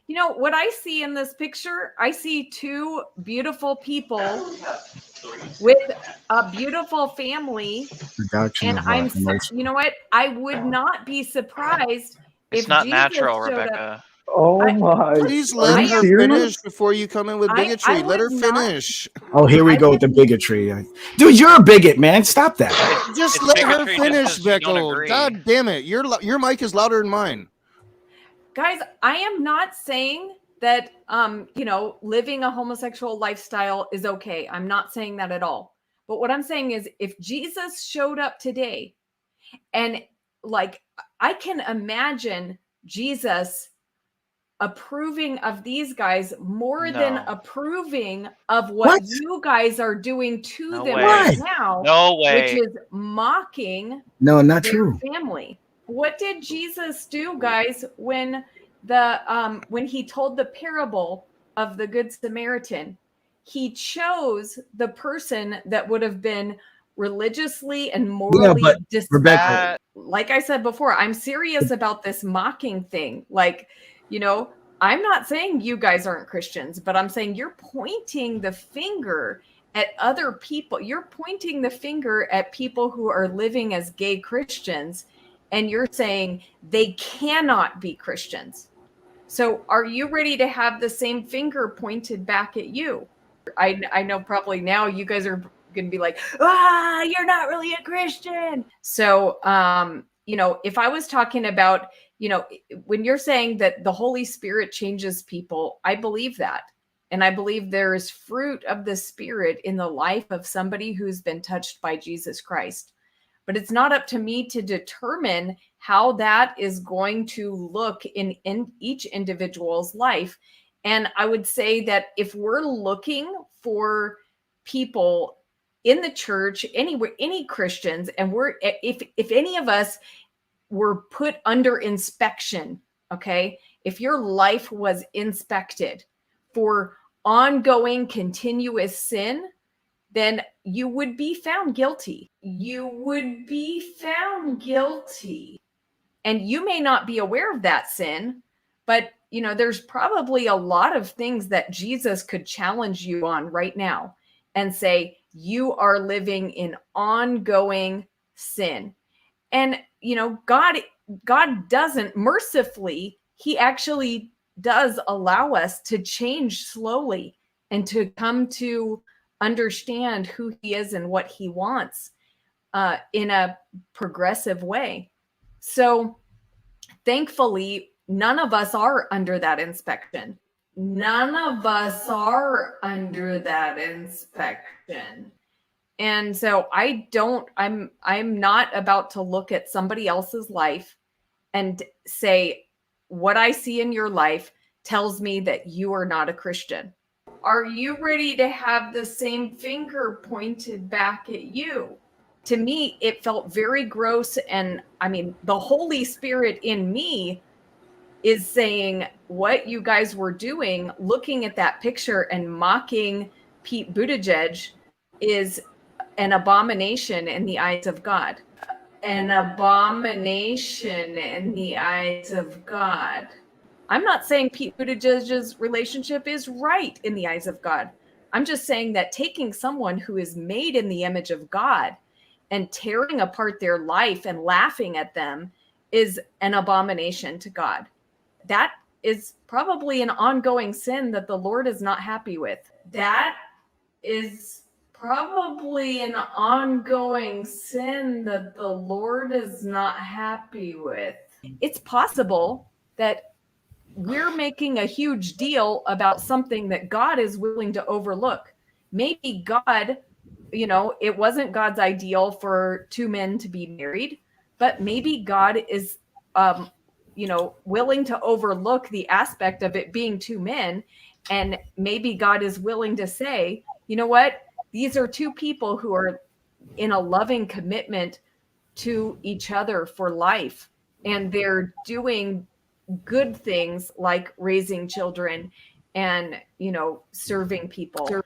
You know, what I see in this picture, I see two beautiful people with a beautiful family. Production And of you know what? I would not be surprised It's if not Jesus natural, showed up. Rebecca. Oh I, my! Please Are let you I her am, finish serious? before you come in with bigotry. I Let her would not, finish. Oh, here we I go with would, the bigotry. Dude, you're a bigot, man. Stop that. Just It's let her bigotry just finish, because you don't Beckel. agree. God damn it. Your mic is louder than mine. guys, I am not saying that, living a homosexual lifestyle is okay. I'm not saying that at all. But what I'm saying is if Jesus showed up today and like, I can imagine Jesus approving of these guys more than No. approving of what What? you guys are doing to No them way. right Why? now, No which way. is mocking No, not their true. family. What did Jesus do, guys, when he told the parable of the Good Samaritan? He chose the person that would have been religiously and Yeah, but morally Rebecca, That like I said before, I'm serious about this mocking thing. Like, I'm not saying you guys aren't Christians, but I'm saying you're pointing the finger at other people. You're pointing the finger at people who are living as gay Christians, and you're saying they cannot be Christians. So are you ready to have the same finger pointed back at you? I know probably now you guys are going to be like, you're not really a Christian. So, if I was talking about, when you're saying that the Holy Spirit changes people, I believe that. And I believe there is fruit of the Spirit in the life of somebody who's been touched by Jesus Christ. But it's not up to me to determine how that is going to look in each individual's life. And I would say that if we're looking for people in the church, anywhere, any Christians, and if any of us were put under inspection, okay, if your life was inspected for ongoing, continuous sin, then you would be found guilty. You would be found guilty. And you may not be aware of that sin, but there's probably a lot of things that Jesus could challenge you on right now and say, you are living in ongoing sin. And God doesn't mercifully, he actually does allow us to change slowly and to come to understand who he is and what he wants in a progressive way. So thankfully, none of us are under that inspection. None of us are under that inspection. And so I'm not about to look at somebody else's life and say, what I see in your life tells me that you are not a Christian. Are you ready to have the same finger pointed back at you? To me, it felt very gross. And I mean, the Holy Spirit in me is saying what you guys were doing, looking at that picture and mocking Pete Buttigieg, is an abomination in the eyes of God. An abomination in the eyes of God. I'm not saying Pete Buttigieg's relationship is right in the eyes of God. I'm just saying that taking someone who is made in the image of God and tearing apart their life and laughing at them is an abomination to God. That is probably an ongoing sin that the Lord is not happy with. That is probably an ongoing sin that the Lord is not happy with. It's possible that we're making a huge deal about something that God is willing to overlook. Maybe God, it wasn't God's ideal for two men to be married, but maybe God is, willing to overlook the aspect of it being two men. And maybe God is willing to say, you know what? These are two people who are in a loving commitment to each other for life. And they're doing good things like raising children and, serving people.